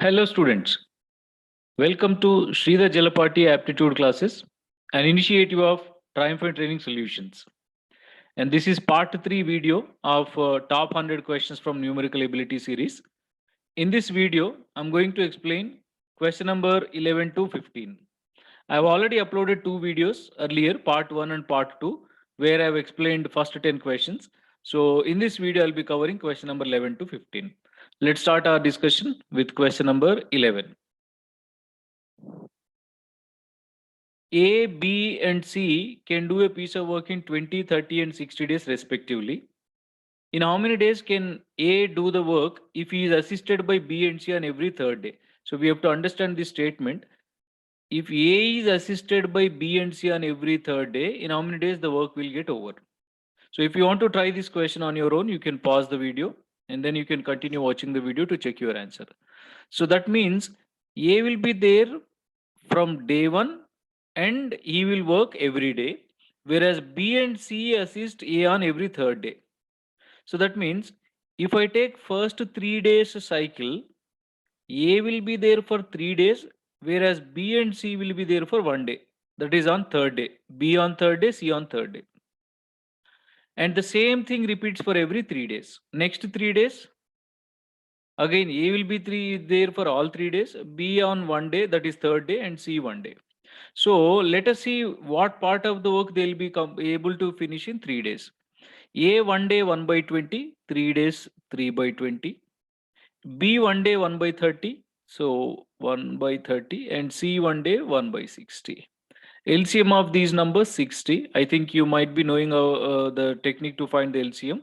Hello students, welcome to Sridhar Jalapati Aptitude Classes, an initiative of Triumphant Training Solutions. And this is part 3 video of top 100 questions from numerical ability series. In this video, I'm going to explain question number 11 to 15. I've already uploaded two videos earlier, part 1 and part 2, where I've explained first 10 questions. So in this video, I'll be covering question number 11 to 15. Let's start our discussion with question number 11. A, B, and C can do a piece of work in 20, 30, and 60 days respectively. In how many days can A do the work if he is assisted by B and C on every third day? So we have to understand this statement. If A is assisted by B and C on every third day, in how many days the work will get over? So if you want to try this question on your own, you can pause the video and then you can continue watching the video to check your answer. So that means A will be there from day one and he will work every day, whereas B and C assist A on every third day. So that means if I take first 3 days cycle, A will be there for 3 days, whereas B and C will be there for 1 day. That is on third day. B on third day, C on third day. And the same thing repeats for every 3 days. Next 3 days, again A will be there for all 3 days, B on 1 day, that is third day, and C 1 day. So let us see what part of the work they'll be able to finish in 3 days. A 1 day 1 by 20, 3 days 3 by 20. B 1 day 1 by 30, so 1 by 30, and C 1 day 1 by 60. LCM of these numbers 60. I think you might be knowing the technique to find the LCM.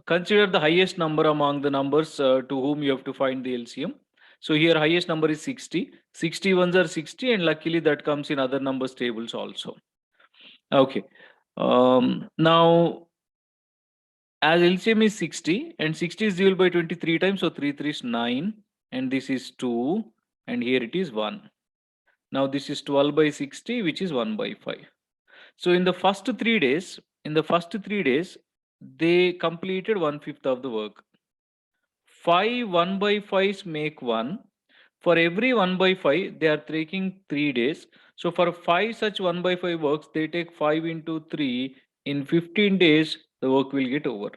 Consider the highest number among the numbers to whom you have to find the LCM. So here highest number is 60. 60 ones are 60, and luckily that comes in other numbers tables also. Okay. Now as LCM is 60 and 60 is divisible by 23 times, so 3 3 is 9 and this is 2 and here it is 1. Now this is 12 by 60, which is 1 by 5. So in the first 3 days, they completed 1/5 of the work. 5 1 by 5s make 1. For every 1 by 5, they are taking 3 days. So for 5 such 1 by 5 works, they take 5 into 3. In 15 days, the work will get over.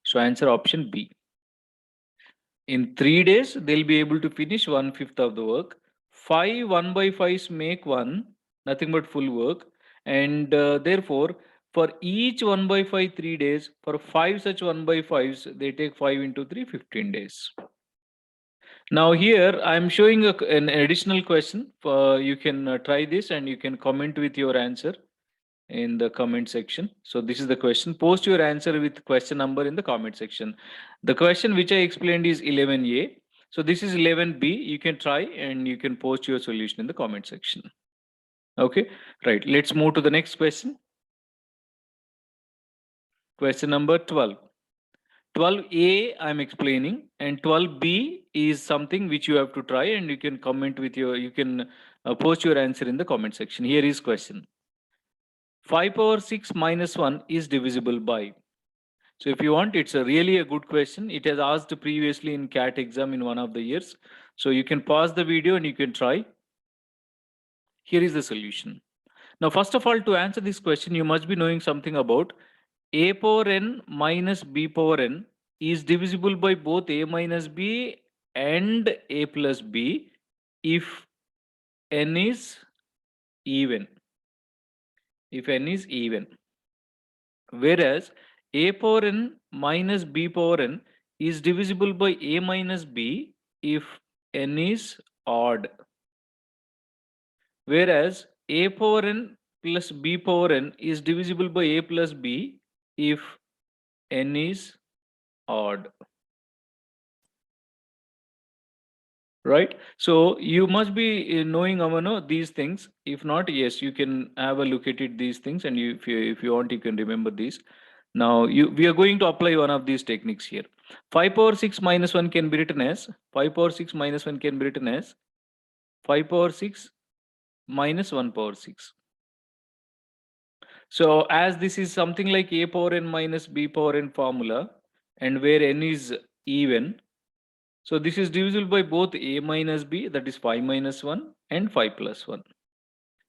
So answer option B. In 3 days, they'll be able to finish 1/5 of the work. 5 1 by 5s make 1, nothing but full work. And therefore, for each 1 by 5 3 days, for 5 such 1 by 5s, they take 5 into 3, 15 days. Now here I'm showing an additional question. You can try this and you can comment with your answer in the comment section. So this is the question. Post your answer with question number in the comment section. The question which I explained is 11A. So this is 11B. You can try and you can post your solution in the comment section. Okay, right. Let's move to the next question. Question number 12. 12A I'm explaining and 12B is something which you have to try and you can comment with you can post your answer in the comment section. Here is question. 5 power 6 minus 1 is divisible by. So if you want, it's really a good question. It has asked previously in CAT exam in one of the years. So you can pause the video and you can try. Here is the solution. Now, first of all, to answer this question, you must be knowing something about a power n minus b power n is divisible by both a minus b and a plus b if n is even. If n is even. Whereas a power n minus b power n is divisible by a minus b if n is odd. Whereas a power n plus b power n is divisible by a plus b if n is odd. Right? So you must be knowing Amano these things. If not, yes, you can have a look at it, these things, and if you want, you can remember these. Now we are going to apply one of these techniques here. 5 power 6 minus 1 can be written as 5 power 6 minus 1 can be written as 5 power 6 minus 1 power 6. So as this is something like a power n minus b power n formula, and where n is even, So this is divisible by both a minus b, that is 5 minus 1, and 5 plus 1.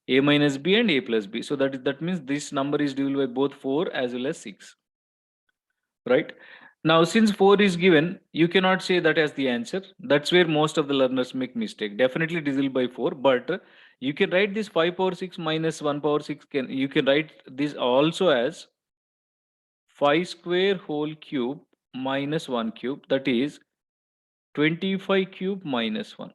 A minus b and a plus b. So that means this number is divisible by both 4 as well as 6. Right? Now, since 4 is given, you cannot say that as the answer. That's where most of the learners make mistake. Definitely divisible by 4, but you can write this 5 power 6 minus 1 power 6. You can write this also as 5 square whole cube minus 1 cube, that is 25 cube minus 1.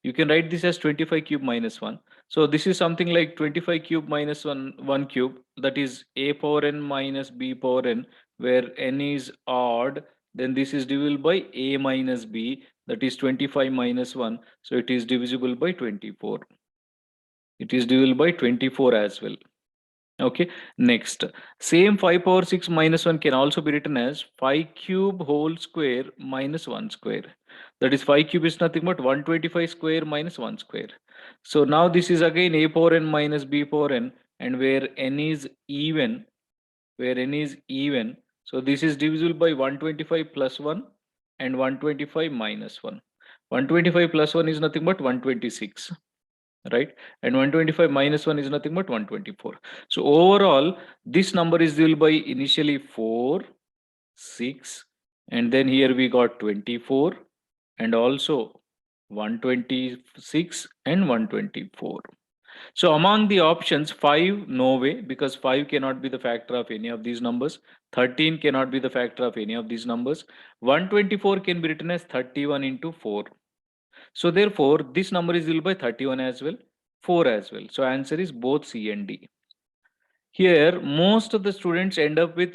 You can write this as 25 cube minus 1. So this is something like 25 cube minus 1 cube, that is a power n minus b power n, where n is odd. Then this is divisible by a minus b, that is 25 minus 1. So it is divisible by 24. It is divisible by 24 as well. Okay, next, same 5 power 6 minus 1 can also be written as 5 cube whole square minus 1 square. That is 5 cube is nothing but 125 square minus 1 square. So now this is again a power n minus b power n, and where n is even, so this is divisible by 125 plus 1 and 125 minus 1. 125 plus 1 is nothing but 126. Right, and 125 minus 1 is nothing but 124. So overall this number is divisible by initially 4, 6, and then here we got 24, and also 126 and 124. So among the options, 5, no way, because 5 cannot be the factor of any of these numbers. 13 cannot be the factor of any of these numbers. 124 can be written as 31 into 4. So therefore, this number is divisible by 31 as well, 4 as well. So answer is both C and D. Here, most of the students end up with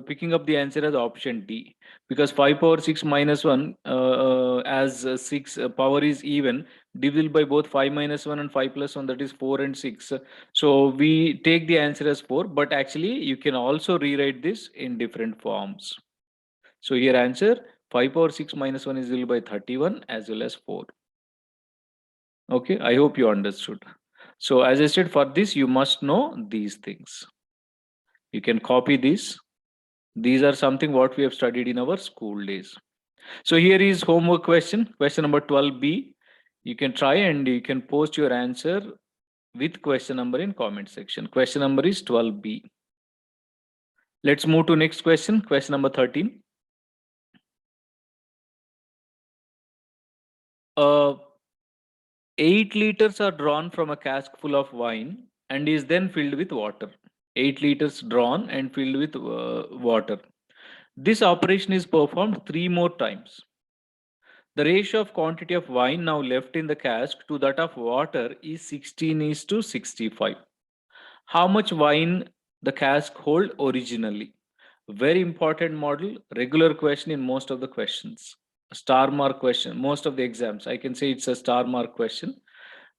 picking up the answer as option D, because 5 power 6 minus 1 as 6 power is even, divisible by both 5 minus 1 and 5 plus 1, that is 4 and 6. So we take the answer as 4, but actually you can also rewrite this in different forms. So here answer 5 power 6 minus 1 is divisible by 31 as well as 4. Okay, I hope you understood. So as I said, for this you must know these things. You can copy this. These are something what we have studied in our school days. So here is homework question number 12B. You can try and you can post your answer with question number in comment section. Question number is 12B. Let's move to next question number 13. 8 liters are drawn from a cask full of wine and is then filled with water. 8 liters drawn and filled with water. This operation is performed 3 more times. The ratio of quantity of wine now left in the cask to that of water is 16:65. How much wine the cask hold originally? Very important model, regular question in most of the questions. Star mark question, most of the exams. I can say it's a star mark question,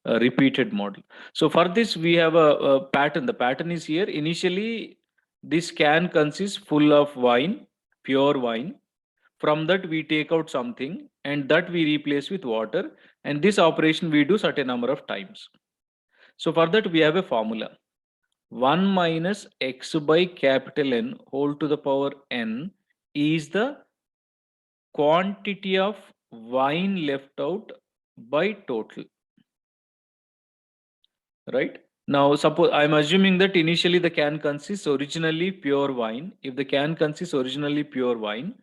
a repeated model. So for this, we have a pattern. The pattern is here. Initially, this can consist full of wine, pure wine. From that, we take out something and that we replace with water. And this operation we do certain number of times. So for that, we have a formula. 1 minus x by capital N whole to the power n is the quantity of wine left out by total. Right? Now, suppose I'm assuming that initially the can consists originally pure wine. If the can consists originally pure wine,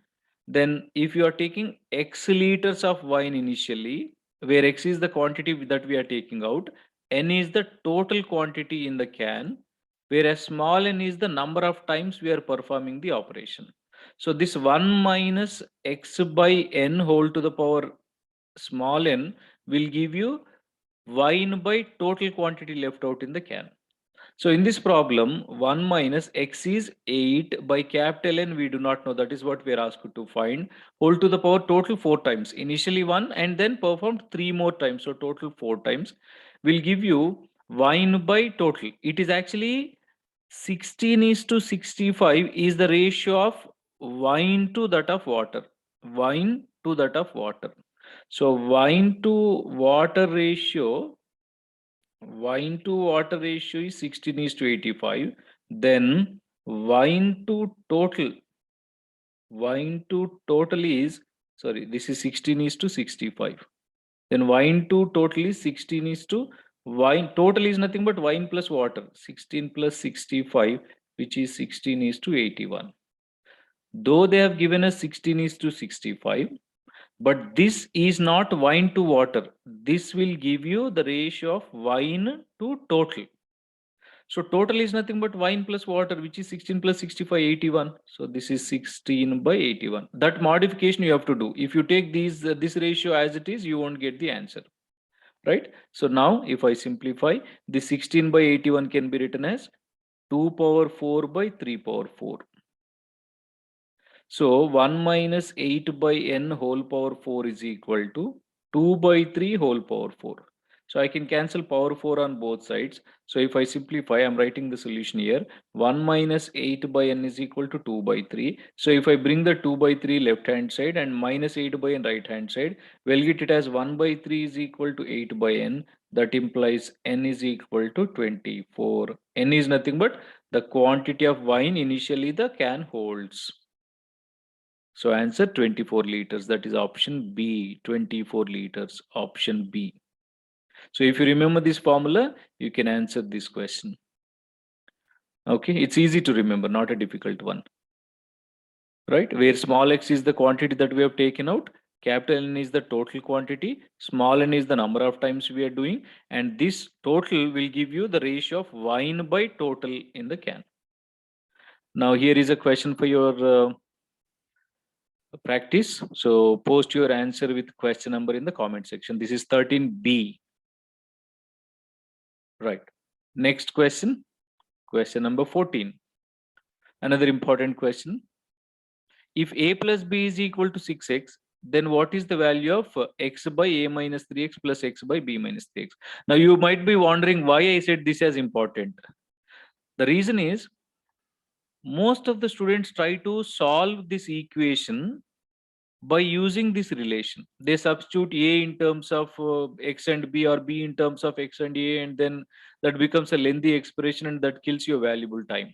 then if you are taking x liters of wine initially, where x is the quantity that we are taking out, n is the total quantity in the can, whereas small n is the number of times we are performing the operation. So this 1 minus x by n whole to the power small n will give you wine by total quantity left out in the can. So in this problem, 1 minus x is 8 by capital N, we do not know. That is what we are asked to find. Whole to the power total 4 times. Initially 1 and then performed 3 more times. So total 4 times will give you wine by total. It is actually 16:65 is the ratio of wine to that of water. Wine to that of water. So wine to water ratio is 16:85. Then wine to total is sorry, this is 16 is to 65. Then wine to total is 16 is to wine. Total is nothing but wine plus water. 16 plus 65, which is 16 is to 81. Though they have given us 16 is to 65, but this is not wine to water. This will give you the ratio of wine to total. So total is nothing but wine plus water, which is 16 plus 65, 81. So this is 16 by 81. That modification you have to do. If you take these this ratio as it is, you won't get the answer, right? So now if I simplify, the 16 by 81 can be written as 2 power 4 by 3 power 4. So 1 minus 8 by n whole power 4 is equal to 2 by 3 whole power 4. So I can cancel power 4 on both sides. So if I simplify, I'm writing the solution here. 1 minus 8 by n is equal to 2 by 3. So if I bring the 2 by 3 left hand side and minus 8 by n right hand side, we'll get it as 1 by 3 is equal to 8 by n. That implies n is equal to 24. N is nothing but the quantity of wine initially the can holds. So answer 24 liters. That is option B, 24 liters, option B. So if you remember this formula, you can answer this question. Okay, it's easy to remember, not a difficult one. Right, where small x is the quantity that we have taken out, capital N is the total quantity, small n is the number of times we are doing, and this total will give you the ratio of wine by total in the can. Now here is a question for your practice. So post your answer with question number in the comment section. This is 13B. Right. Next question. Question number 14. Another important question. If a plus b is equal to 6x, then what is the value of x by a minus 3x plus x by b minus 3x? Now you might be wondering why I said this as important. The reason is most of the students try to solve this equation by using this relation. They substitute a in terms of x and b, or b in terms of x and a, and then that becomes a lengthy expression and that kills your valuable time.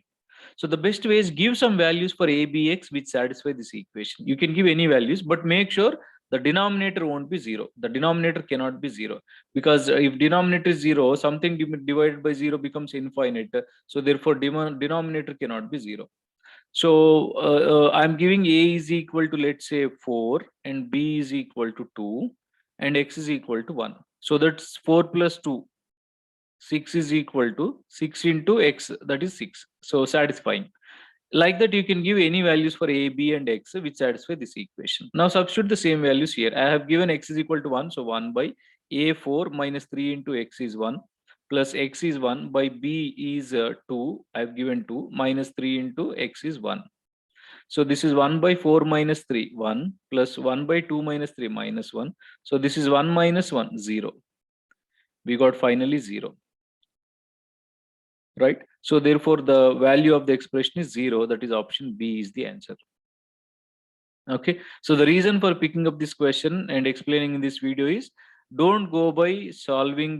So the best way is give some values for a, b, x which satisfy this equation. You can give any values, but make sure the denominator won't be 0. The denominator cannot be 0, because if denominator is 0, something divided by 0 becomes infinite. So therefore denominator cannot be 0. So I'm giving a is equal to, let's say, 4, and b is equal to 2, and x is equal to 1. So that's 4 plus 2. 6 is equal to 6 into x, that is 6. So satisfying. Like that, you can give any values for a, b, and x which satisfy this equation. Now substitute the same values here. I have given x is equal to 1. So 1 by a4 minus 3 into x is 1, plus x is 1 by b is 2. I have given 2 minus 3 into x is 1. So this is 1 by 4 minus 3, 1, plus 1 by 2 minus 3 minus 1. So this is 1 minus 1, 0. We got finally 0. Right? So therefore the value of the expression is 0. That is option B is the answer. Okay. So the reason for picking up this question and explaining in this video is, don't go by solving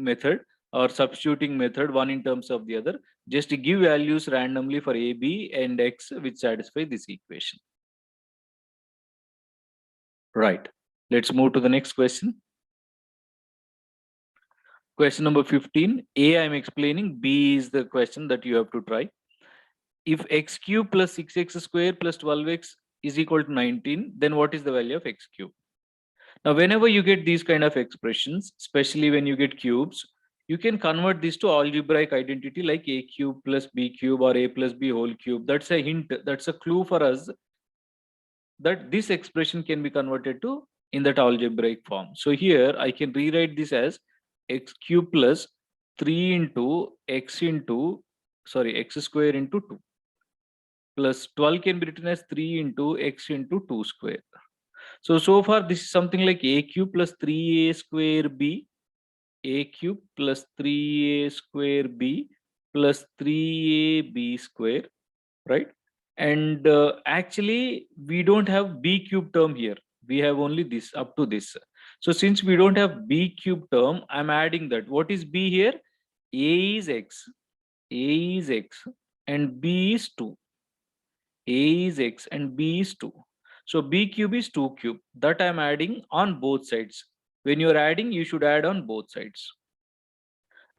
method or substituting method one in terms of the other. Just give values randomly for a, b, and x which satisfy this equation. Right. Let's move to the next question. Question number 15. A I am explaining, B is the question that you have to try. If x cube plus 6x square plus 12x is equal to 19, then what is the value of x cube? Now, whenever you get these kind of expressions, especially when you get cubes, you can convert this to algebraic identity like a cube plus b cube or a plus b whole cube. That's a hint, that's a clue for us that this expression can be converted to in that algebraic form. So here I can rewrite this as x cube plus 3 into x into, sorry, x square into 2, plus 12 can be written as 3 into x into 2 square. So far this is something like a cube plus 3a square b, a cube plus 3a square b plus 3ab square, right? And actually we don't have b cube term here. We have only this up to this. So since we don't have b cube term, I'm adding that. What is b here? A is x, a is x, and b is 2. A is x and b is 2. So b cube is 2 cube that I'm adding on both sides. When you're adding, you should add on both sides.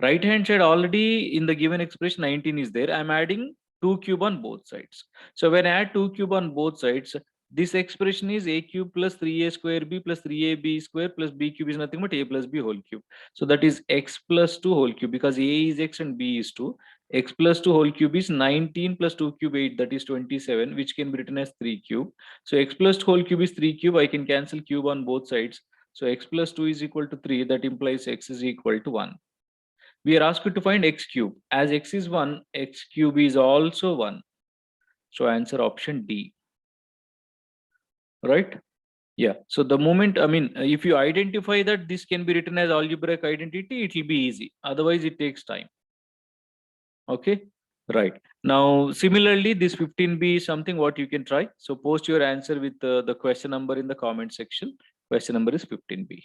Right hand side already in the given expression 19 is there. I'm adding 2 cube on both sides. So when I add 2 cube on both sides, this expression is a cube plus 3a square b plus 3ab square plus b cube is nothing but a plus b whole cube. So that is x plus 2 whole cube, because a is x and b is 2. X plus 2 whole cube is 19 plus 2 cube 8, that is 27, which can be written as 3 cube. So x plus 2 whole cube is 3 cube. I can cancel cube on both sides. So x plus 2 is equal to 3. That implies x is equal to 1. We are asked to find x cube. As x is 1, x cube is also 1. So answer option D. Right? Yeah. So the moment, if you identify that this can be written as algebraic identity, it will be easy. Otherwise, it takes time. Okay. Right. Now, similarly, this 15b is something what you can try. So post your answer with the question number in the comment section. Question number is 15b.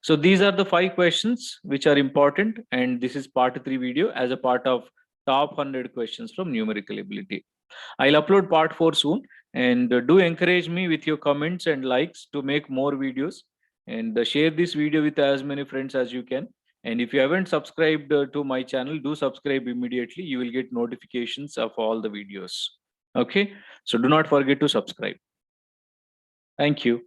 So these are the 5 questions which are important, and this is part 3 video as a part of top 100 questions from numerical ability. I'll upload part 4 soon, and do encourage me with your comments and likes to make more videos, and share this video with as many friends as you can. And if you haven't subscribed to my channel, do subscribe immediately. You will get notifications of all the videos. Okay, so do not forget to subscribe. Thank you.